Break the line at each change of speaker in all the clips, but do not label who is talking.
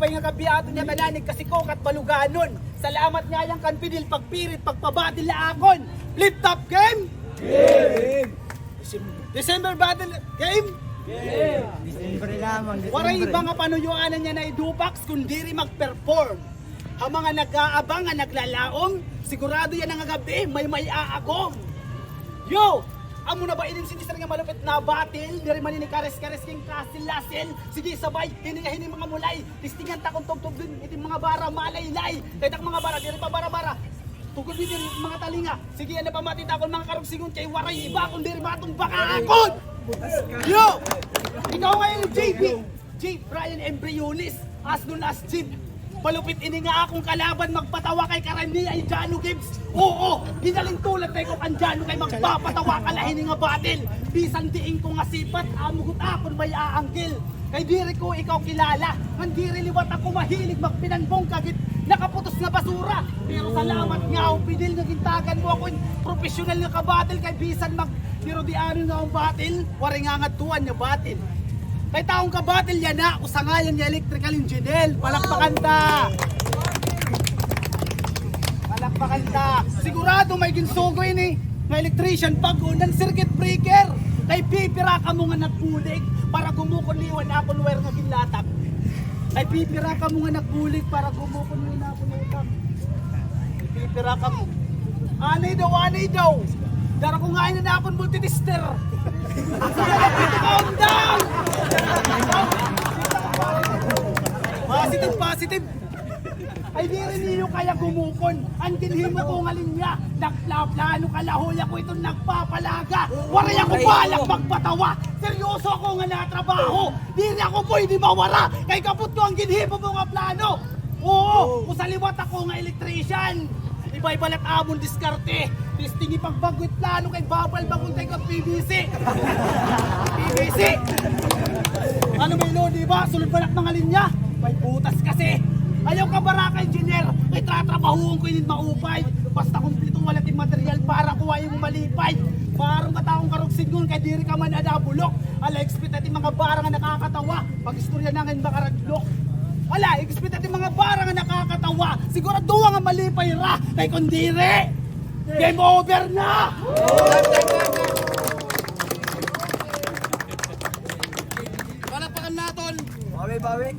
maupay nga kabiyato niya mananig kasi ko kat baluganon. Salamat nga yung kanpidil pagpirit pagpabadil na akon. Flip top game? Game! December battle game? Game!
December lamang.
Waray iba nga panuyuanan niya na idupax kung diri mag-perform. Ang mga nag-aabang nga naglalaom, sigurado yan ang gabi may aagom. Yo! Amo na ba inin sinisar nga malupit na battle? Diri man ini kares-kares king kasil-lasil. Sige sabay, hini mga mulay. Tistingan ta kung tugtog din iti mga bara malaylay. Kaya mga bara, diri pa bara-bara. Tugod din mga talinga. Sige yan na pa matita kung mga karugsingon kay waray iba kung diri matong bakaakot. Yo! Ikaw ngayon JB. J. Brian Embryonis. As known as Jeep. Malupit ini nga akong kalaban magpatawa kay Karani ay Jano Gibbs. Oo, hinaling tulad tayo kung Jano kay magpapatawa ka lahin nga battle. Bisan diing ko nga sipat, amugot akon may aangkil. Kay diri ko ikaw kilala, man diri liwat ako mahilig magpinanbong kagit nakaputos nga basura. Pero salamat nga ako pinil nga gintagan mo ako professional nga kabattle kay bisan pero di ano nga ang battle, wari nga nga tuwan nga battle. May taong kabatil yan na, usangayan niya electrical engineer. Palakpakan ta! Palakpakan ta! Sigurado may ginsugo ini, may electrician pag unang circuit breaker. Kay pipira ka mo nga nagpulig para gumukuliwan akong wire nga ginlatag. Kay pipira ka mo nga nagpulig para gumukuliwan akong utang. Pipira ka mo. Anay daw! Dara ko nga ina na akong multitester. Calm down! Positive! Ay di rin niyo kaya gumukon. Ang dinhimo ko nga linya. Nagplano kalahoy ako itong nagpapalaga. Waray ako balak magpatawa. Seryoso ako nga natrabaho. Di rin ako pwede mawara. Kay kaput ko ang ginhimo mo nga plano. Oo, usaliwat ako nga electrician. Iba-iba lang amon diskarte. Testing ipagbagwit plano kay babal bagong tayo kang PVC. PVC! Ano may no, di ba? Sulod balak mga linya. May butas kasi. Ayaw ka baraka engineer. Kay tratrabahuon ko yun maupay. Basta kumpletong wala ting material para kuha yung malipay. Parang kataong karugsigon kay diri ka man adabulok. Ala, expect natin mga barang nga nakakatawa. Pag-istorya na ngayon makaraglok. Ala, expect natin mga barang nga nakakatawa. Sigurado nga malipay ra. Kay kundiri. Game over na! Palapakan natin!
Bawi.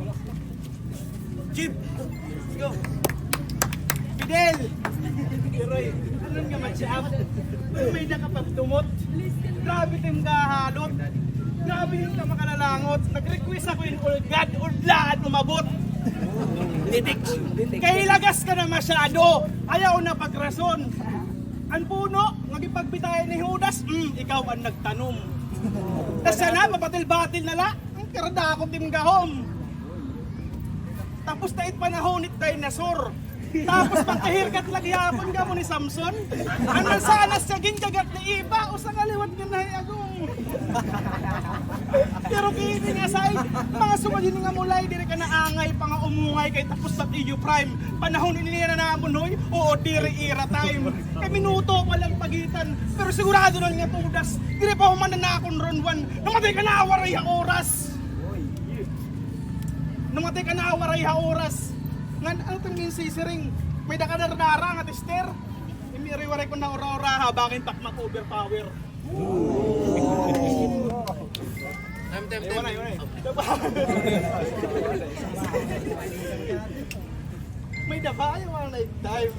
Jeep! Let's go! Fidel! Piroy, ano nga match-up? May nakapagtumot. Grabe tayong kahalot. Grabe yung ka makalalangot. Nag-request ako yung ulgad, udlaan, umabot. Titik. Kaya lagas ka na masyado. Ayaw na pagrason. Ang puno, magipagbitayan ni Judas, ikaw ang nagtanom. Kasi na, mabatil-batil na la, ang karada ako timgahom. Tapos tayo panahon ni dinosaur. Tapos pagkahirgat lagi hapon ka mo ni Samson. Ano sana sa gingagat ni iba o sa kaliwat ka na agong. Pero kini nga say, mga sumadin nga mulay, diri ka naangay, pang umungay kay tapos sa EU Prime. Panahon niya na namunoy, oo diri era time. Kay minuto pa lang pagitan, pero sigurado na nga tudas. Diri pa human na akong ron 1, namatay ka na awaray ha oras. Namatay ka na awaray ha oras. Nga, ano itong sisiring? May dakadarara nga tester. Imiriwaray ko na ora-ora habangin tak mag-overpower. Tem. May daba yung mga night dive.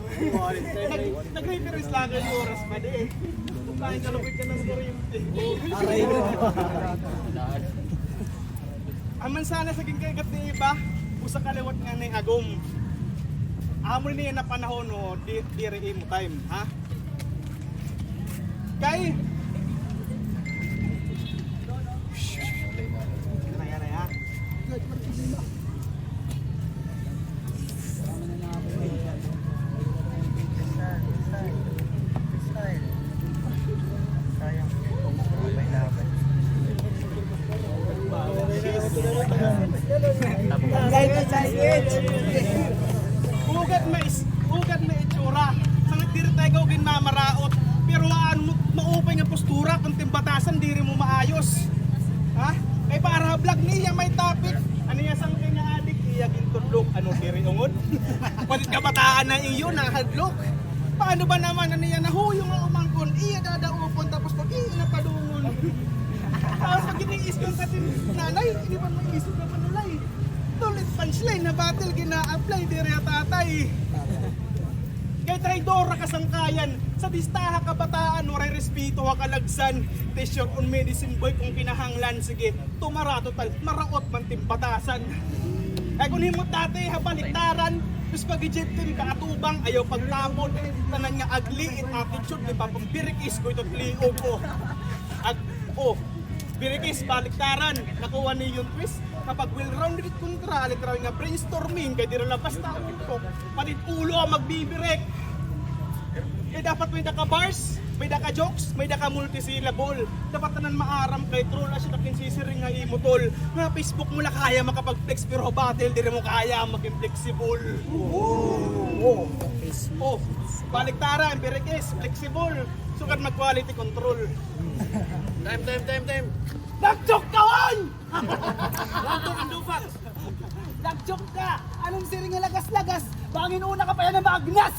Nag-reference lang yung oras pa di. Kumain kalupit ka ng kuryente. Aman sana sa gingagat ni iba, usa kaliwat nga ni agom. Amo niya na panahon no, diri mo time, ha? Kay ha? Ugat may itsura. Sangit diri tayo gawin mamaraot. Pero maupay nga postura kung timbatasan diri mo maayos. Ha? Kay para vlog niya may topic. Ano yung sang nga adik iya ginton
hadlok, ano diri ungod? Palit kabataan na iyo na hadlok. Paano ba naman na niya nahuyong ang umangkon, iya dadaupon tapos pag iya na padungon. Tapos pag iniis kong katin nanay, hindi man maisip na manulay. Tulit punchline na battle gina-apply diri tatay. Kay traidora kasangkayan, sa distaha kabataan, waray respeto wa kalagsan. T-shirt on medicine boy kung kinahanglan, sige, tumara total, maraot man timbatasan. Kaya kung himot dati, habaliktaran, tapos pag-ijip din kaatubang, ayaw pagtapon, tanan nga agli, it attitude, di pa pambirikis ko ito't liog ko. Birikis, baliktaran, nakuha ni yung twist. Kapag well-rounded kontra, literal nga brainstorming, kaya di rin labas na ito. Patit ulo ang magbibirek. Eh dapat may daka-bars, may daka-jokes, may daka-multisyllable. Dapat tanan maaram kay troll, asya nakin sisiring nga imutol. Nga Facebook mo lang kaya makapag-flex, pero battle, di rin mo kaya maging flexible. Baliktaran, birikis, flexible. Sukat mag-quality control. Time.
Nag-joke ka, oy! Nag-joke ka! Anong siring nga lagas-lagas? Bangin una ka pa yan na maagnas!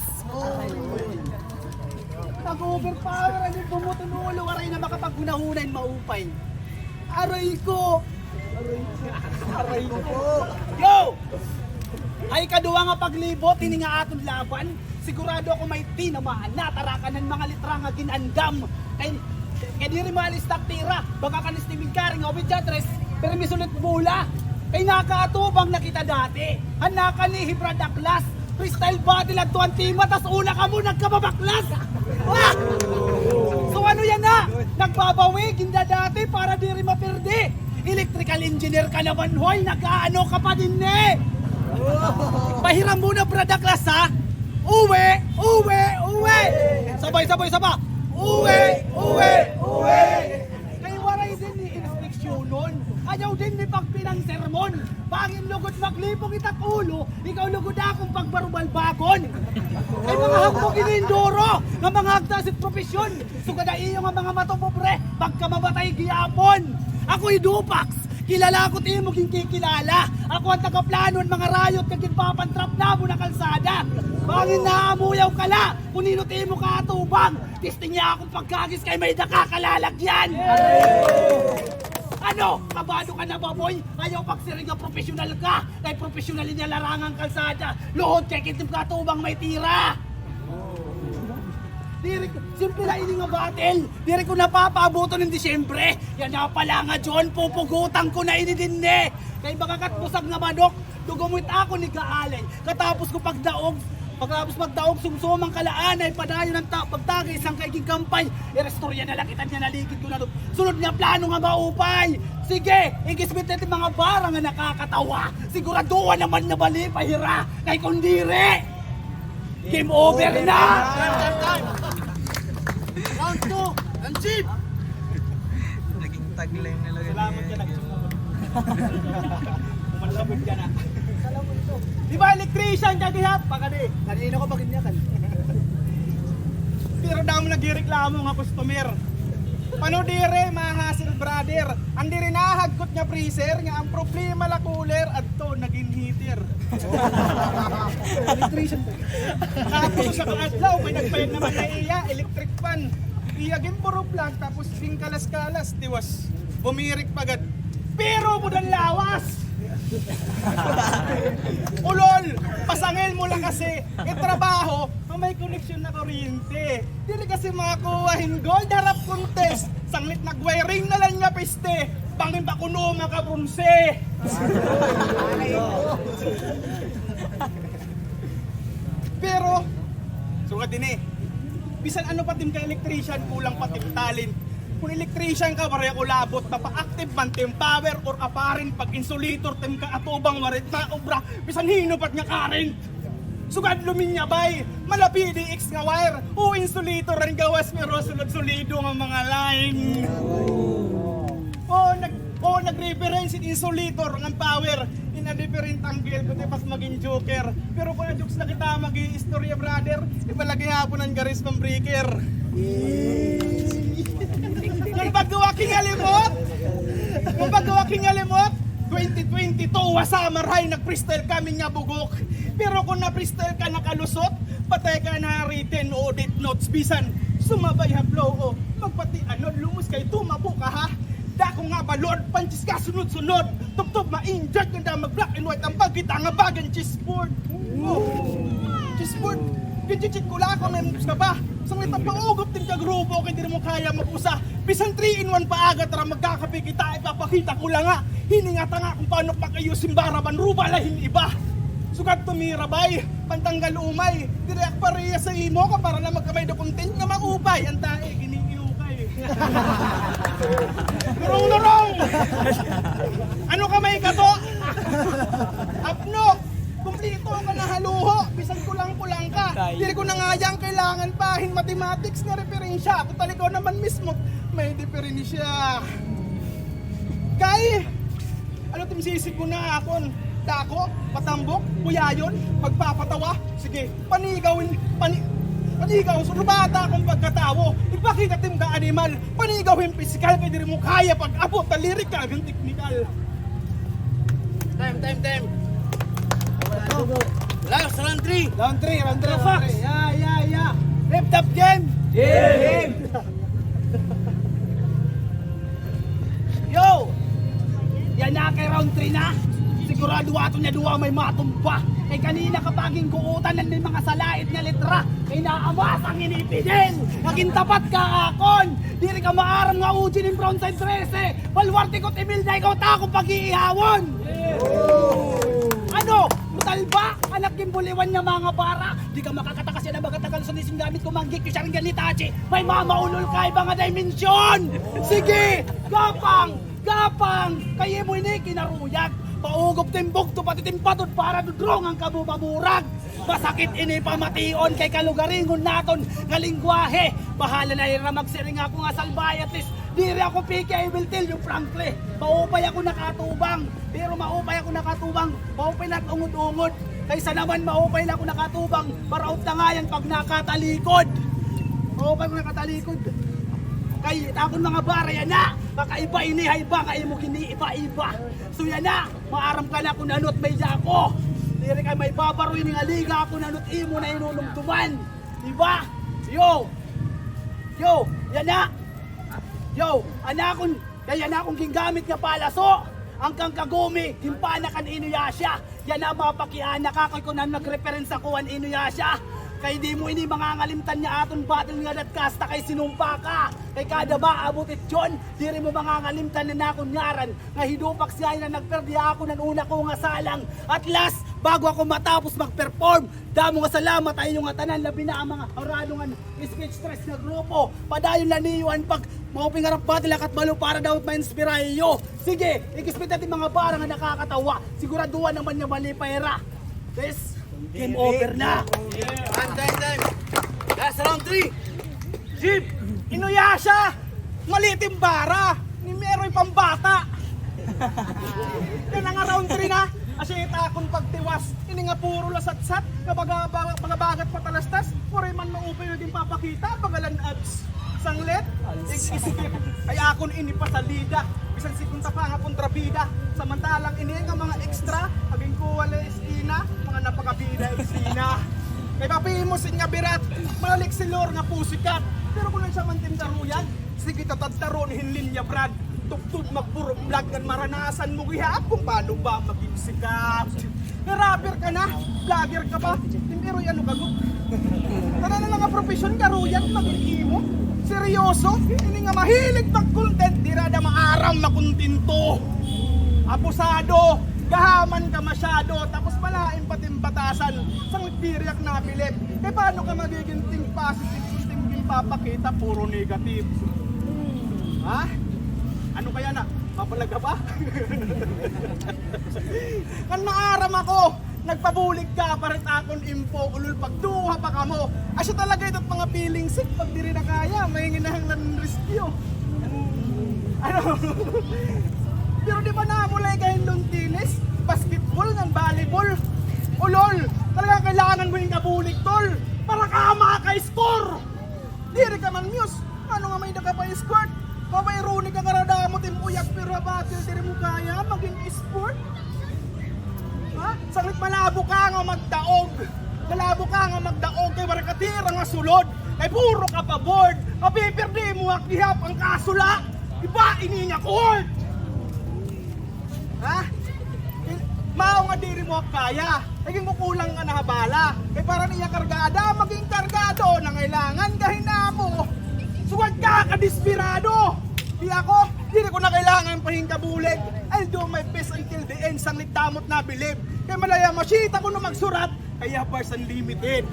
Nag-overpower ang yung bumutong ulo, aray na makapaghunahunan maupay. Aray ko! Yo! Ay kaduwa nga paglibot, hindi nga aton laban. Sigurado ako may tinamaan na tarakan ng mga litra nga ginandam. Kaya di rin maalis tira, baka kanistimig ka rin nga obidyatres, pero may sulit bula. Kaya nakaatubang nakita dati, hanakan ni Hibrad Aklas, freestyle battle at tuwan tima, tas una ka mo nagkababaklas. Ah! So ano yan na? Nagbabawi, ginda dati para di rin mapirdi. Electrical engineer ka naman, hoy, nag-aano ka pa din eh. Pahiram muna Brad Aklas ha. Uwe! Sabay! Uwe! Kaya waray din ni inspeksyonon. Ayaw din ni pagpinang sermon. Pangin lugod maglipong itat ulo, ikaw lugod akong pagbarubalbagon. Kay mga hagpog ininduro, nga mga hagdasit profesyon, sugada iyo nga mga matopobre, pagka mabatay giyapon. Ako'y Dupax, kilala ko ti mo kikilala. Ako ang tagaplano ng mga rayot kag ginpapantrap na mo na kalsada. Bangin na amuyaw kala, kunino ti mo kaatubang. Testing niya akong pagkagis kay may nakakalalagyan. Ano? Kabado ka na ba, boy? Ayaw pagsiring nga profesional ka. Kay profesional niya larangang kalsada. Luhod kay kitim katubang may tira. Simple lang ini nga battle. Diri ko napapaabuto ng Disyembre. Yan na pala nga, John, pupugutan ko na ini din eh. Kay baka katbusag nga manok, dugumit ako ni Gaalay. Katapos ko pagdaog, sumsumang kalaan ay padayon ng pagtagay isang kaiging kampay. Irestorya na lakitan niya naligid ko na doon. Sunod niya plano nga maupay. Sige, igisbit natin mga bara nga nakakatawa. Siguraduhan naman na bali pahira kay kundire. Game over na! Round 2, Anjib!
Naging tagline na lang.
Salamat ka nagsumunod. Umalasabog ka na. Di ba electrician ka dihat? Pakadi.
Kanina ko paginyakan.
Pero damo nagireklamo nga customer. Pano dire mahasil brother. Andi rin nahagkot nga freezer nga ang problema la cooler adto naging heater.
Electrician ba?
Tapos sa kaadlaw may nagpayag naman na iya electric fan. Iya gin puro plug tapos ding kalas-kalas tiwas. Bumirik pagad. Pero mudan lawas. Ulol, pasangil mo lang kasi trabaho na may koneksyon na kuryente. Dili kasi makakuhahin gold harap contest. Sanglit nag-wiring na lang nga piste. Bangin ba kuno makabrunse? Pero, sukat din eh. Bisan ano pa din ka electrician, kulang pa tim talent. Kung electrician ka, pareha ko labot na pa-active man tim power or aparin pag insulator tim ka atubang warit na obra. Bisan hino pat nga current. Sugad luminya bay, malapi di X nga wire. O insulator rin gawas pero sulod-sulido nga mga line. Nag-reference in insulator ng power in a different angle kundi pas maging joker. Pero kung na-jokes na kita mag-i-istorya brother, ipalagay hapon ang garis pang breaker. Kung paggawa king alimot, 2022 wasama ray nag-freestyle kami nga bugok. Pero kung na-freestyle ka nakalusot, patay ka na written o date notes bisan sumabay ha flow o magpati anod lumus kay tumabo ka ha. Dako nga balod, panchis ka sunod-sunod. Tuptop ma-inject ganda mag-black and white ang pagkita nga bagan chessboard. Chessboard. Gichichit ko lang ako may moves ka ba? Sang litang paugop din ka grupo kay di mo kaya mag-usa. Bisan 3-in-1 pa agad tara magkakapi kita ipapakita ko lang nga. Hiningata nga kung paano pa kayo simbaraban rubalahin iba. Sugat tumira bay, pantanggal umay. Direk pareya sa imo ka para lang magkamay do content nga maupay. Ang tae giniiukay. Lurong-lurong! Ano ka may kato? Apno! Kumplito ka na haluho, bisan kulang-kulang ka. Dili ko na nga yang kailangan pahin mathematics nga referensya. Kung talikaw naman mismo, may diferensya. Kay, ano timsisig ko na akon? Dako, patambok, kuyayon, magpapatawa. Sige, panigaw, surubata akong pagkatawo. Ipakita tim ka animal, panigawin pisikal, kaya diri mo kaya pag-abot na lirik ka, hanggang technical. Time.
Last round 3.
Round 3.
Fox. Yeah. Ripped up game. Yo! Yan na kay round 3 na. Sigurado ato niya duwa may matumba. Kay kanina kapaging kuutan ng mga salait nga litra. Kay naamas ang inipidin. Naging tapat ka akon. Diri ka maaram nga uji ng frontside 13. Balwarte ko't Emil na ikaw takong pag-iihawon. Ano? Mutal ba? Anak kimbuliwan niya mga bara. Di ka makakatakas yan ang magatagal sa nising gamit ko manggit ko siya rin ganitachi. May mamaulol ka ibang nga dimensyon. Sige! Gapang! Kaya mo ini kinaruyag. Paugop timbog to pati timpatod para dudrong ang kabubamurag. Masakit ini pamation kay kalugaringon naton nga lingwahe. Bahala na ira magsiring ako nga salbay at least diri ako piki I will tell you frankly. Maupay ako nakatubang. Pero maupay ako nakatubang. Maupay na ungod-ungod. Kaysa naman maupay na ako nakatubang. Paraot na nga yan pag nakatalikod. Maupay ko nakatalikod. Kay takon mga bara yan na. Kakaiba ini hayba nga imo kini iba-iba. So yan na, maaram ka na kung anot may ako. Diri kay may babaroy nga liga ako nanot imo na inulumtuman. Diba? Yo, yan na. Yo, anakon, kaya na akong gingamit nga palaso. Ang kang kagumi, himpanakan inuyasya. Yan na mapakiana ka kay kung nag-reference ako an inuyasya. Kay di mo ini mga ngalimtan niya aton battle nga datkasta kay sinumpa ka. Kay kada ba abot ityon, diri mo mga ngalimtan na nakon ngaran. Nga hidupak siya na nagperdi ako ng una ko nga salang. At last, bago ako matapos mag-perform, damo nga salamat ay nga tanan labi na ang mga orado nga speech stress nga grupo. Padayon na niyuan pag mauping harap battle at balo para daw ma-inspire yo. Sige, ikispit natin mga bara nga nakakatawa. Siguraduhan naman niya mali paera. This game over na. Time. Last round 3.
Jeep, inuyasya. Malitim bara. Ni meroy pambata. Yan ang round 3 na. Asita akong pagtiwas. Ini nga puro lasatsat. Mga bagat patalastas. Puri man maupay na din papakita. Bagalan abs. Sanglet. Isikip. Ay akon ini pasalida. Bisan sikunta pa nga kontrabida. Samantalang ini nga mga extra. Aging kuwala estina. Mga napakabida estina. Kay papimusin nga birat. Malik si Lord nga pusikat. Pero kung siya man tindaruyan. Sige tatadtaro ni Hinlinya Brad. Tugtog magpuro vlog kan maranasan mo gihap kung paano ba maging sikat. Rapper ka na, vlogger ka ba? Pero ano kagot? Tara na lang nga profesyon karuyan maging imo. Seryoso, ini nga mahilig mag-content, di rada maaram makuntinto. Abusado, gahaman ka masyado, tapos malain pating batasan, sang nagpiriyak na bilib. Eh paano ka magiging think positive, think papakita, puro negative? Ha? Ano kaya na? Mapalaga ba? Kan maaram ako, nagpabulig ka, parit akong info, ulul pagduha pa ka mo. Asya talaga ito't mga feeling sick, pag di rin na kaya, may nginahanglan rescue. Ano? Pero di ba namulay kayo nung tennis, basketball, ng volleyball, ulol, talagang kailangan mo yung kabulig tol, para ka maka-score. Di rin ka man muse, ano nga may naka pa-squirt? Mamayroon ka karadamot imuyak pero batil diri mo kaya maging sport. Ha? Sanglit malabo ka nga magdaog. Malabo ka nga magdaog kay marakatira nga sulod. Kay puro ka pa board. Mapipirdi mo akihap ang kasula. Iba ini nga court. Ha? Mao nga diri mo kaya. Naging kukulang nga nahabala. Kay para niya kargada, maging kargado na kailangan gahinamo. Sugad ka kadesperado. Di ako, di ko na kailangan pahingkabulig. I'll do my best until the end. Sanglit damot na bilib. Kaya malaya masyita ko na magsurat. Kaya bars unlimited.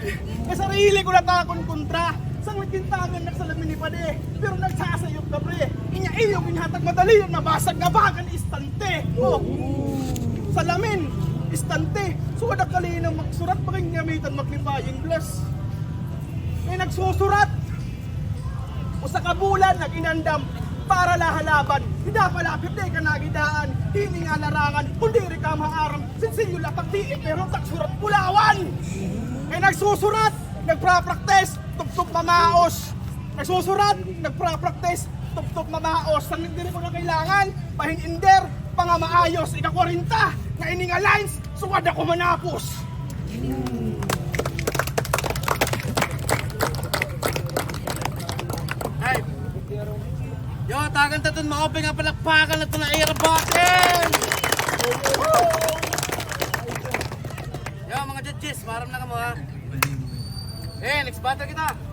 Kaya sarili ko na takon kontra. Sanglit kintangan nagsalamin ni Pade. Pero nagsasayok ka pre. Inya iyo ginhatag madali yung nabasag nga bagan istante. Oh. Salamin, istante. Sugad ang kalinang magsurat. Bagay gamitan maglipaying bless. May nagsusurat. O sa kabulan nag-inandam para lahalaban. Hindi palapit di ka nagidaan. Hindi nga larangan. Kundi rin ka maaram. Sinsilyo lapak di pero taksurat pulawan. Kaya nagsusurat, nagprapraktes, tuptop mamaos. Nagsusurat, nagprapraktes, tuptop mamaos. Ang hindi ko na kailangan, pahin-inder, pangamaayos. Ika-40 na ininga lines, sugad ako manapos.
Ay, yo, tagan tatun maopeng ang palakpakan na ito na airbacken! Yo, mga judges, maram na ka mo ha. Eh, next battle kita.